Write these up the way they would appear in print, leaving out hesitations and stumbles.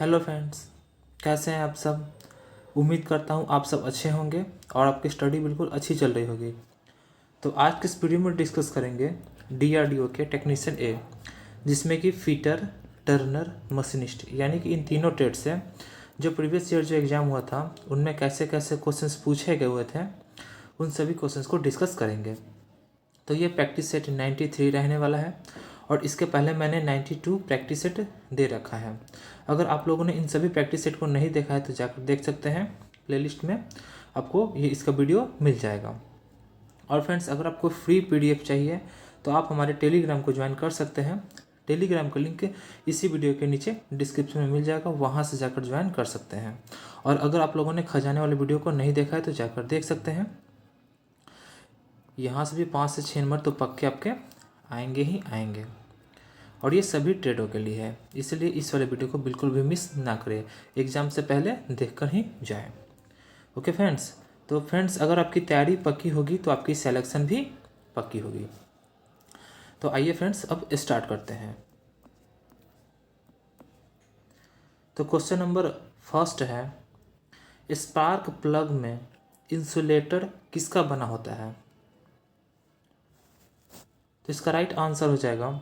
Hello friends, कैसे हैं आप सब। उम्मीद करता हूँ आप सब अच्छे होंगे और आपकी स्टडी बिल्कुल अच्छी चल रही होगी। तो आज के इस वीडियो में डिस्कस करेंगे डीआरडीओ के टेक्नीशियन ए, जिसमें कि फीटर, टर्नर, मशीनिस्ट यानी कि इन तीनों ट्रेड से जो प्रीवियस ईयर जो एग्ज़ाम हुआ था उनमें कैसे कैसे क्वेश्चंस पूछे गए हुए थे, उन सभी क्वेश्चंस को डिस्कस करेंगे। तो ये प्रैक्टिस सेट 93 रहने वाला है और इसके पहले मैंने 92 प्रैक्टिस सेट दे रखा है। अगर आप लोगों ने इन सभी प्रैक्टिस सेट को नहीं देखा है तो जाकर देख सकते हैं, प्लेलिस्ट में आपको ये इसका वीडियो मिल जाएगा। और फ्रेंड्स, अगर आपको फ्री पीडीएफ चाहिए तो आप हमारे टेलीग्राम को ज्वाइन कर सकते हैं। टेलीग्राम का लिंक इसी वीडियो के नीचे डिस्क्रिप्शन में मिल जाएगा, वहाँ से जाकर ज्वाइन कर सकते हैं। और अगर आप लोगों ने खजाने वाले वीडियो को नहीं देखा है तो जाकर देख सकते हैं। यहाँ से भी 5 से 6 नंबर तो पक्के आपके आएंगे ही आएंगे। और ये सभी ट्रेडों के लिए है, इसलिए इस वाले वीडियो को बिल्कुल भी मिस ना करें, एग्ज़ाम से पहले देखकर ही जाएं। ओके फ्रेंड्स, तो फ्रेंड्स अगर आपकी तैयारी पक्की होगी तो आपकी सिलेक्शन भी पक्की होगी। तो आइए फ्रेंड्स अब स्टार्ट करते हैं। तो क्वेश्चन नंबर फर्स्ट है, स्पार्क प्लग में इंसुलेटर किसका बना होता है। तो इसका राइट आंसर हो जाएगा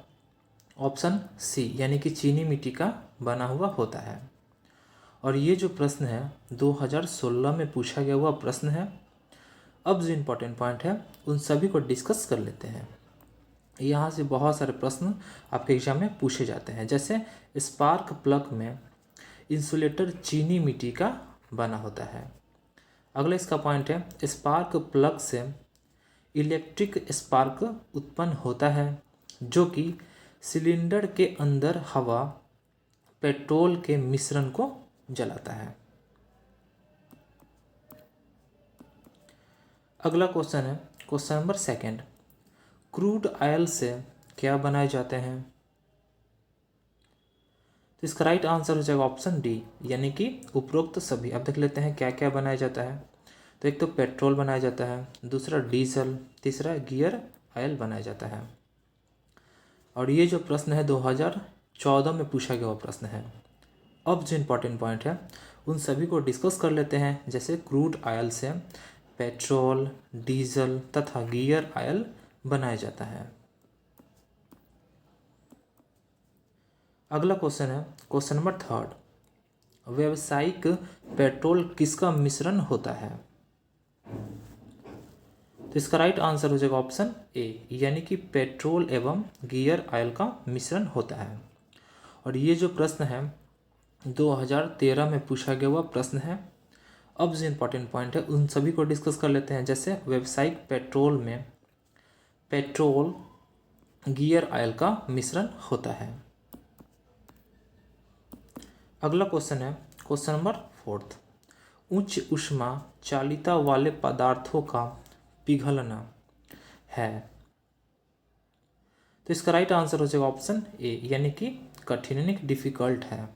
ऑप्शन सी, यानी कि चीनी मिट्टी का बना हुआ होता है। और ये जो प्रश्न है 2016 में पूछा गया हुआ प्रश्न है। अब जो इम्पोर्टेंट पॉइंट है उन सभी को डिस्कस कर लेते हैं। यहाँ से बहुत सारे प्रश्न आपके एग्जाम में पूछे जाते हैं, जैसे स्पार्क प्लग में इंसुलेटर चीनी मिट्टी का बना होता है। अगला इसका पॉइंट है, स्पार्क प्लग से इलेक्ट्रिक स्पार्क उत्पन्न होता है जो कि सिलेंडर के अंदर हवा पेट्रोल के मिश्रण को जलाता है। अगला क्वेश्चन है question number second, crude oil से क्या बनाए जाते हैं। तो इसका राइट आंसर हो जाएगा ऑप्शन डी, यानी कि उपरोक्त सभी। अब देख लेते हैं क्या क्या बनाया जाता है। तो एक तो पेट्रोल बनाया जाता है, दूसरा डीजल, तीसरा गियर ऑयल बनाया जाता है। और ये जो प्रश्न है 2014 में पूछा गया हुआ प्रश्न है। अब जो इम्पोर्टेंट पॉइंट है उन सभी को डिस्कस कर लेते हैं, जैसे क्रूड ऑयल से पेट्रोल, डीजल तथा गियर ऑयल बनाया जाता है। अगला क्वेश्चन है क्वेश्चन नंबर थर्ड, व्यावसायिक पेट्रोल किसका मिश्रण होता है। तो इसका राइट आंसर हो जाएगा ऑप्शन ए, यानी कि पेट्रोल एवं गियर ऑयल का मिश्रण होता है। और ये जो प्रश्न है 2013 में पूछा गया हुआ प्रश्न है। अब जो इम्पोर्टेंट पॉइंट है उन सभी को डिस्कस कर लेते हैं, जैसे व्यावसायिक पेट्रोल में पेट्रोल गियर ऑयल का मिश्रण होता है। अगला क्वेश्चन है क्वेश्चन नंबर फोर्थ, उच्च ऊष्मा चालिता वाले पदार्थों का पिघलना है। तो इसका राइट आंसर हो जाएगा ऑप्शन ए, यानी कि कठिन, यानी कि डिफिकल्ट है।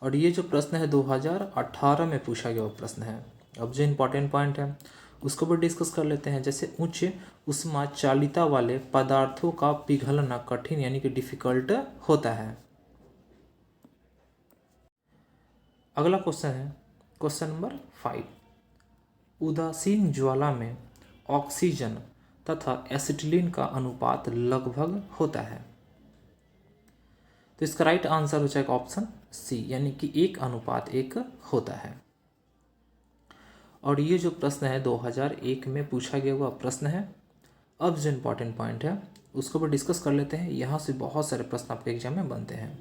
और ये जो प्रश्न है 2018 में पूछा गया वो प्रश्न है। अब जो इम्पोर्टेंट पॉइंट है उसको भी डिस्कस कर लेते हैं, जैसे उच्च ऊष्मा चालिता वाले पदार्थों का पिघलना कठिन यानी कि डिफिकल्ट होता है। अगला क्वेश्चन है क्वेश्चन नंबर 5, उदासीन ज्वाला में ऑक्सीजन तथा एसिटिलीन का अनुपात लगभग होता है। तो इसका राइट आंसर हो जाएगा ऑप्शन सी, यानी कि 1:1 होता है। और ये जो प्रश्न है 2001 में पूछा गया हुआ प्रश्न है। अब जो इम्पोर्टेंट पॉइंट है उसको भी डिस्कस कर लेते हैं। यहाँ से बहुत सारे प्रश्न आपके एग्जाम में बनते हैं,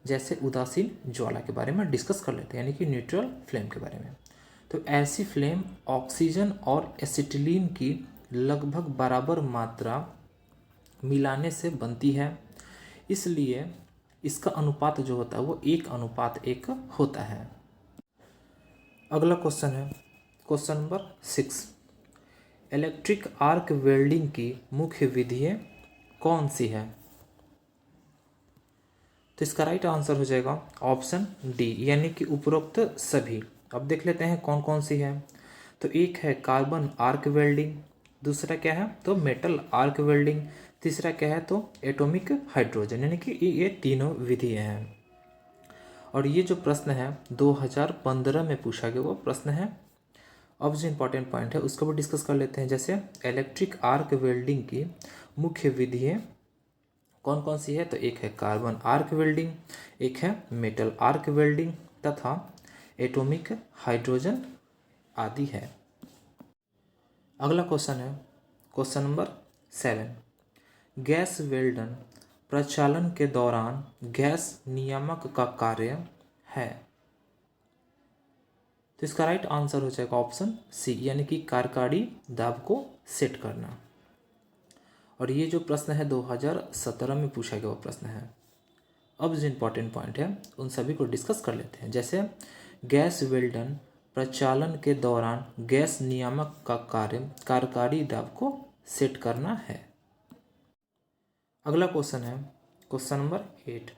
जैसे उदासीन ज्वाला के बारे में डिस्कस कर लेते हैं, यानी कि न्यूट्रल फ्लेम के बारे में। तो ऐसी फ्लेम ऑक्सीजन और एसिटिलीन की लगभग बराबर मात्रा मिलाने से बनती है, इसलिए इसका अनुपात जो होता है वो 1:1 होता है। अगला क्वेश्चन है question number 6, electric arc welding की मुख्य विधियाँ कौन सी है। तो इसका राइट आंसर हो जाएगा ऑप्शन डी, यानी कि उपरोक्त सभी। अब देख लेते हैं कौन कौन सी है। तो एक है कार्बन आर्क वेल्डिंग, दूसरा क्या है तो मेटल आर्क वेल्डिंग, तीसरा क्या है तो एटॉमिक हाइड्रोजन, यानी कि ये तीनों विधियाँ हैं। और ये जो प्रश्न है 2015 में पूछा गया वो प्रश्न है। अब जो इम्पोर्टेंट पॉइंट है उसको भी डिस्कस कर लेते हैं। जैसे इलेक्ट्रिक आर्क वेल्डिंग की मुख्य विधियाँ कौन कौन सी है, तो एक है कार्बन आर्क वेल्डिंग, एक है मेटल आर्क वेल्डिंग तथा एटॉमिक हाइड्रोजन आदि है। अगला क्वेश्चन है क्वेश्चन नंबर 7, गैस वेल्डन प्रचालन के दौरान गैस नियामक का कार्य है। तो इसका राइट आंसर हो जाएगा ऑप्शन सी, यानी कि कार्यकारी दाब को सेट करना। और ये जो प्रश्न है 2017 में पूछा गया वो प्रश्न है। अब जो इम्पोर्टेंट पॉइंट है उन सभी को डिस्कस कर लेते हैं। जैसे गैस वेल्डन प्रचालन के दौरान गैस नियामक का कार्य कार्यकारी दाब को सेट करना है। अगला क्वेश्चन है क्वेश्चन नंबर 8,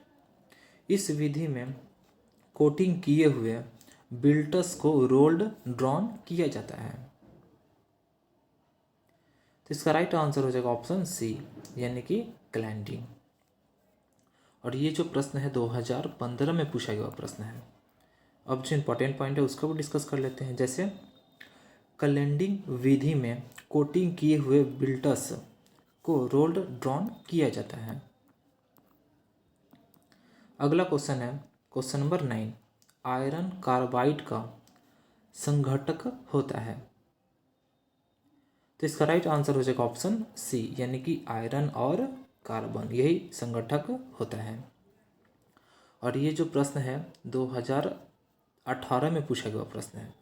इस विधि में कोटिंग किए हुए बिल्टस को रोल्ड ड्रॉन किया जाता है। तो इसका राइट आंसर हो जाएगा ऑप्शन सी, यानी कि क्लैंडिंग। और ये जो प्रश्न है 2015 में पूछा गया प्रश्न है। अब जो इम्पोर्टेंट पॉइंट है उसको भी डिस्कस कर लेते हैं। जैसे क्लैंडिंग विधि में कोटिंग किए हुए बिल्टस को रोल्ड ड्रॉन किया जाता है। अगला क्वेश्चन है क्वेश्चन नंबर 9, आयरन कार्बाइड का संघटक होता है। तो इसका राइट आंसर हो जाएगा ऑप्शन सी, यानी कि आयरन और कार्बन यही संघटक होता है। और ये जो प्रश्न है 2018 में पूछा गया प्रश्न है।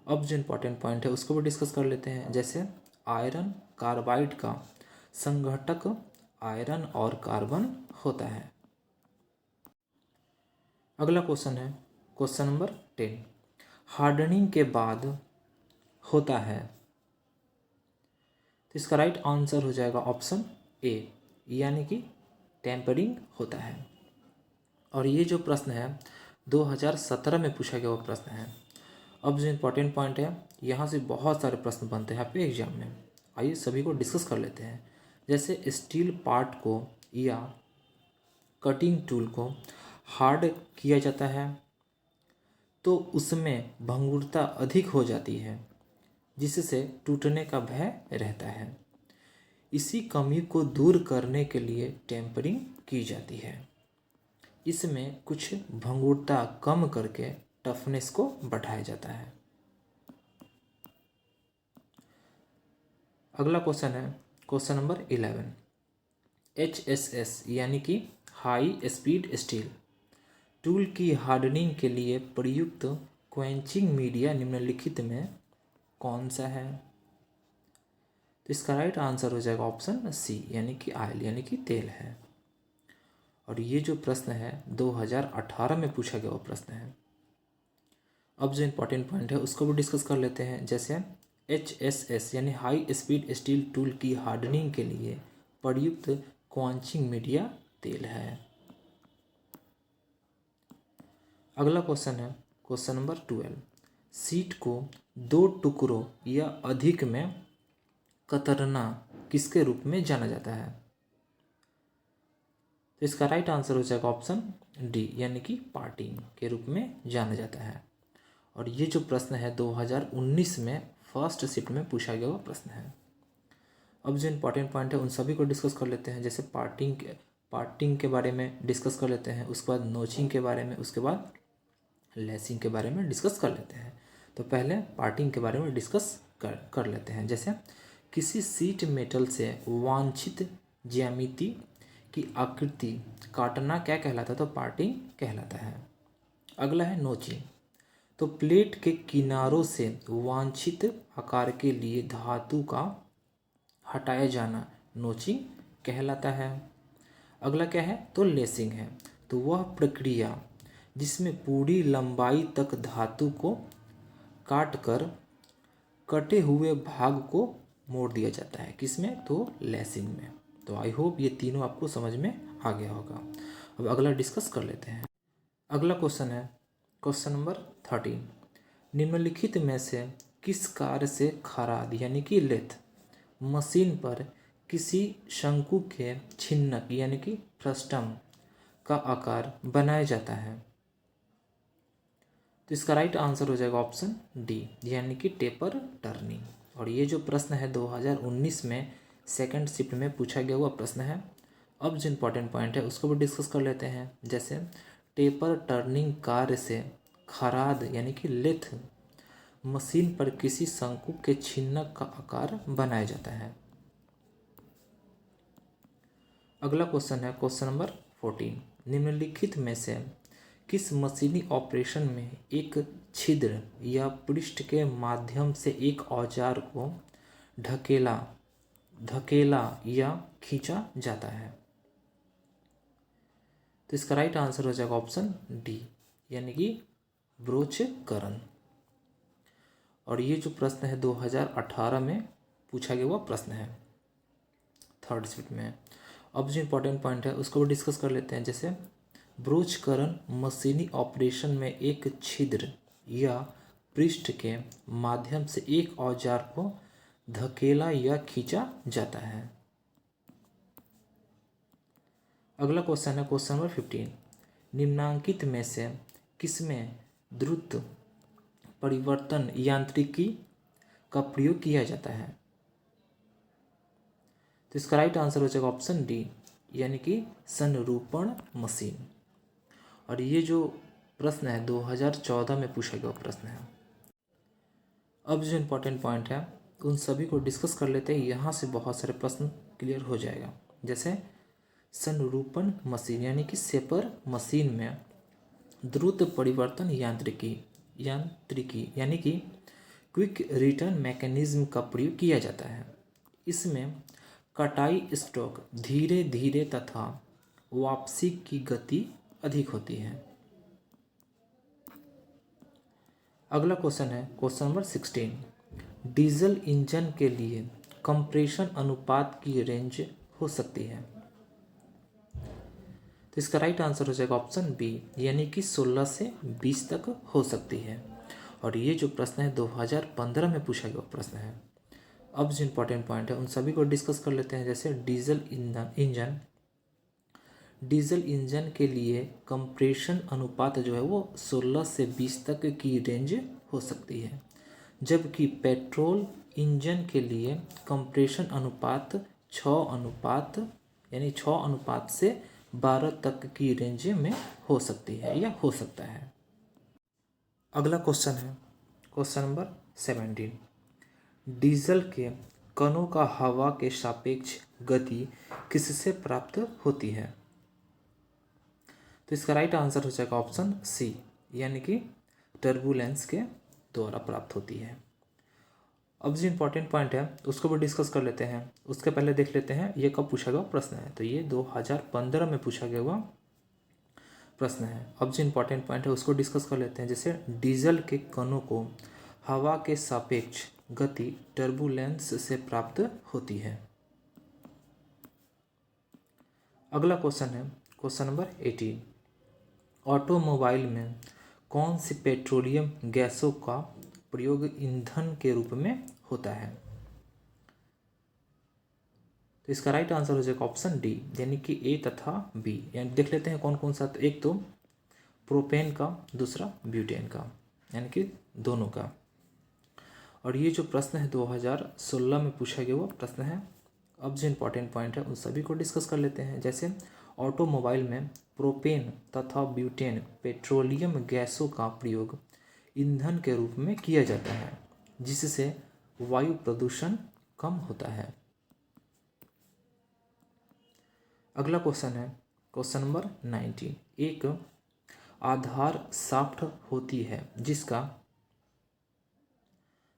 अब जो इम्पोर्टेंट पॉइंट है उसको भी डिस्कस कर लेते हैं। जैसे आयरन कार्बाइड का संघटक आयरन और कार्बन होता है। अगला क्वेश्चन है क्वेश्चन नंबर 10, हार्डनिंग के बाद होता है। तो इसका राइट आंसर हो जाएगा ऑप्शन ए, यानी कि टेम्परिंग होता है। और ये जो प्रश्न है 2017 में पूछा गया वो प्रश्न है। अब जो इम्पोर्टेंट पॉइंट है यहाँ से बहुत सारे प्रश्न बनते हैं आपके एग्जाम में। आइए सभी को डिस्कस कर लेते हैं। जैसे स्टील पार्ट को या कटिंग टूल को हार्ड किया जाता है तो उसमें भंगुरता अधिक हो जाती है, जिससे टूटने का भय रहता है। इसी कमी को दूर करने के लिए टेम्परिंग की जाती है। इसमें कुछ भंगुरता कम करके टफनेस को बढ़ाया जाता है। अगला क्वेश्चन है क्वेश्चन नंबर 11, HSS यानी कि हाई स्पीड स्टील टूल की हार्डनिंग के लिए प्रयुक्त क्वेंचिंग मीडिया निम्नलिखित में कौन सा है। तो इसका राइट आंसर हो जाएगा ऑप्शन सी, यानी कि ऑयल यानी कि तेल है। और ये जो प्रश्न है 2018 में पूछा गया वो प्रश्न है। अब जो इम्पोर्टेंट पॉइंट है उसको भी डिस्कस कर लेते हैं। जैसे HSS यानी हाई स्पीड स्टील टूल की हार्डनिंग के लिए प्रयुक्त क्वेंचिंग मीडिया तेल है। अगला क्वेश्चन है क्वेश्चन नंबर 12, सीट को दो टुकड़ों या अधिक में कतरना किसके रूप में जाना जाता है। तो इसका राइट आंसर हो जाएगा ऑप्शन डी, यानी कि पार्टिंग के रूप में जाना जाता है। और ये जो प्रश्न है 2019 में फर्स्ट शिफ्ट में पूछा गया हुआ प्रश्न है। अब जो इम्पोर्टेंट पॉइंट है उन सभी को डिस्कस कर लेते हैं। जैसे पार्टिंग के बारे में डिस्कस कर लेते हैं, उसके बाद नोचिंग के बारे में, उसके बाद लेसिंग के बारे में डिस्कस कर लेते हैं। तो पहले पार्टिंग के बारे में डिस्कस कर लेते हैं। जैसे किसी शीट मेटल से वांछित ज्यामिति की आकृति काटना क्या कहलाता है, तो पार्टिंग कहलाता है। अगला है नोचिंग, तो प्लेट के किनारों से वांछित आकार के लिए धातु का हटाया जाना नोचिंग कहलाता है। अगला क्या है, तो लेसिंग है, तो वह प्रक्रिया जिसमें पूरी लंबाई तक धातु को काट कर कटे हुए भाग को मोड़ दिया जाता है। किसमें, तो लेसिंग में। तो आई होप ये तीनों आपको समझ में आ गया होगा। अब अगला डिस्कस कर लेते हैं। अगला क्वेश्चन है क्वेश्चन नंबर 13, निम्नलिखित में से किस कार्य से खराद यानी कि लेथ मशीन पर किसी शंकु के छिन्नक यानी कि फ्रस्टम का आकार बनाया जाता है। तो इसका राइट आंसर हो जाएगा ऑप्शन डी, यानी कि टेपर टर्निंग। और ये जो प्रश्न है 2019 में सेकंड शिफ्ट में पूछा गया हुआ प्रश्न है। अब जो इम्पोर्टेंट पॉइंट है उसको भी डिस्कस कर लेते हैं। जैसे टेपर टर्निंग कार्य से खराद यानी कि लेथ मशीन पर किसी शंकु के छिन्नक का आकार बनाया जाता है। अगला क्वेश्चन है क्वेश्चन नंबर 14। निम्नलिखित में से किस मशीनी ऑपरेशन में एक छिद्र या पृष्ठ के माध्यम से एक औजार को धकेला या खींचा जाता है? तो इसका राइट आंसर हो जाएगा ऑप्शन डी, यानी कि ब्रोचकरण। और ये जो प्रश्न है 2018 में पूछा गया हुआ प्रश्न है थर्ड शिफ्ट में। अब जो इम्पोर्टेंट पॉइंट है उसको भी डिस्कस कर लेते हैं। जैसे ब्रोचकरण मशीनी ऑपरेशन में एक छिद्र या पृष्ठ के माध्यम से एक औजार को धकेला या खींचा जाता है। अगला क्वेश्चन है क्वेश्चन नंबर 15। निम्नांकित में से किसमें द्रुत परिवर्तन यांत्रिकी का प्रयोग किया जाता है? तो इसका राइट आंसर हो जाएगा ऑप्शन डी, यानी कि संरूपण मशीन। और ये जो प्रश्न है 2014 में पूछा गया प्रश्न है। अब जो इम्पोर्टेंट पॉइंट है उन सभी को डिस्कस कर लेते हैं, यहाँ से बहुत सारे प्रश्न क्लियर हो जाएगा। जैसे संरूपण मशीन यानी कि सेपर मशीन में द्रुत परिवर्तन यांत्रिकी यानी कि क्विक रिटर्न मैकेनिज्म का प्रयोग किया जाता है। इसमें कटाई स्ट्रोक धीरे धीरे तथा वापसी की गति अधिक होती है। अगला क्वेश्चन है क्वेश्चन नंबर 16। डीजल इंजन के लिए कंप्रेशन अनुपात की रेंज हो सकती है? तो इसका राइट आंसर हो जाएगा ऑप्शन बी, यानी कि 16 से 20 तक हो सकती है। और ये जो प्रश्न है 2015 में पूछा गया प्रश्न है। अब जो इम्पोर्टेंट पॉइंट है उन सभी को डिस्कस कर लेते हैं। जैसे डीजल इंजन के लिए कंप्रेशन अनुपात जो है वो 16 से 20 तक की रेंज हो सकती है, जबकि पेट्रोल इंजन के लिए कंप्रेशन अनुपात 6 से 12 तक की रेंज में हो सकती है या हो सकता है। अगला क्वेश्चन है क्वेश्चन नंबर 17। डीजल के कणों का हवा के सापेक्ष गति किससे प्राप्त होती है? तो इसका राइट आंसर हो जाएगा ऑप्शन सी, यानी कि टर्बुलेंस के द्वारा प्राप्त होती है। अब जो इम्पोर्टेंट पॉइंट है उसको भी डिस्कस कर लेते हैं। उसके पहले देख लेते हैं ये कब पूछा गया प्रश्न है। तो ये 2015 में पूछा गया हुआ प्रश्न है। अब जो इम्पोर्टेंट पॉइंट है उसको डिस्कस कर लेते हैं। जैसे डीजल के कणों को हवा के सापेक्ष गति टर्बुलेंस से प्राप्त होती है। अगला क्वेश्चन है क्वेश्चन नंबर 18। ऑटोमोबाइल में कौन सी पेट्रोलियम गैसों का प्रयोग ईंधन के रूप में होता है? तो इसका राइट आंसर हो जाएगा ऑप्शन डी, यानी कि ए तथा बी। यानी देख लेते हैं कौन कौन सा। तो एक तो प्रोपेन का, दूसरा ब्यूटेन का, यानी कि दोनों का। और ये जो प्रश्न है 2016 में पूछा गया हुआ प्रश्न है। अब जो इम्पोर्टेंट पॉइंट है उन सभी को डिस्कस कर लेते हैं। जैसे ऑटोमोबाइल में प्रोपेन तथा ब्यूटेन पेट्रोलियम गैसों का प्रयोग ईंधन के रूप में किया जाता है, जिससे वायु प्रदूषण कम होता है। अगला क्वेश्चन है क्वेश्चन नंबर 19। एक आधार शाफ्ट होती है जिसका,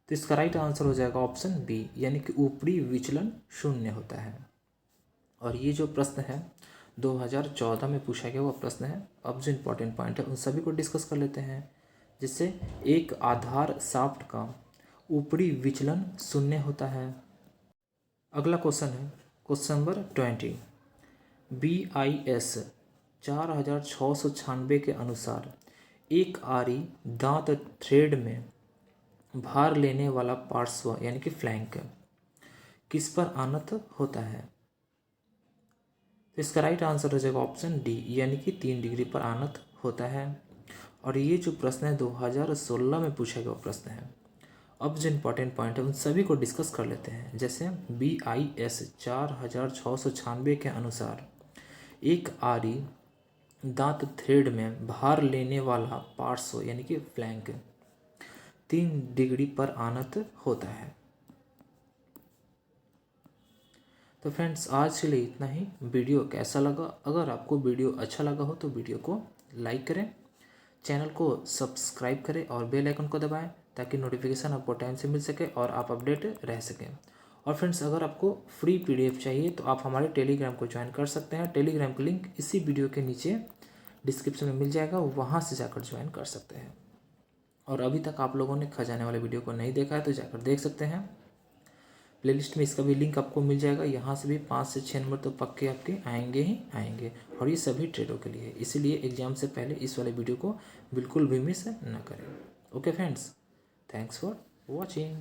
तो इसका राइट आंसर हो जाएगा ऑप्शन बी, यानी कि ऊपरी विचलन 0 होता है। और ये जो प्रश्न है 2014 में पूछा गया वो प्रश्न है। अब जो इम्पोर्टेंट पॉइंट है उन सभी को डिस्कस कर लेते हैं। जिससे एक आधार शाफ्ट का ऊपरी विचलन 0 होता है। अगला क्वेश्चन है क्वेश्चन नंबर 20। BIS 4696 के अनुसार एक आरी दांत थ्रेड में भार लेने वाला पार्श्व यानी कि फ्लैंक किस पर आनत होता है? तो इसका राइट आंसर हो जाएगा ऑप्शन डी, यानी कि 3 डिग्री पर आनत होता है। और ये जो प्रश्न है 2016 में पूछा गया प्रश्न है। अब जो इम्पोर्टेंट पॉइंट है उन सभी को डिस्कस कर लेते हैं। जैसे BIS 4696 के अनुसार एक आरी दांत थ्रेड में भार लेने वाला पार्श्व यानी कि फ्लैंक 3 डिग्री पर आनत होता है। तो फ्रेंड्स आज के लिए इतना ही। वीडियो कैसा लगा? अगर आपको वीडियो अच्छा लगा हो तो वीडियो को लाइक करें, चैनल को सब्सक्राइब करें और बेल आइकन को दबाएं ताकि नोटिफिकेशन आपको टाइम से मिल सके और आप अपडेट रह सकें। और फ्रेंड्स अगर आपको फ्री PDF चाहिए तो आप हमारे टेलीग्राम को ज्वाइन कर सकते हैं। टेलीग्राम का लिंक इसी वीडियो के नीचे डिस्क्रिप्शन में मिल जाएगा, वहाँ से जाकर ज्वाइन कर सकते हैं। और अभी तक आप लोगों ने खजाने वाले वीडियो को नहीं देखा है तो जाकर देख सकते हैं। प्लेलिस्ट में इसका भी लिंक आपको मिल जाएगा। यहाँ से भी 5 से 6 नंबर तो पक्के आपके आएंगे ही आएंगे, और ये सभी ट्रेडों के लिए। इसीलिए एग्जाम से पहले इस वाले वीडियो को बिल्कुल भी मिस न करें। Okay friends, thanks for watching.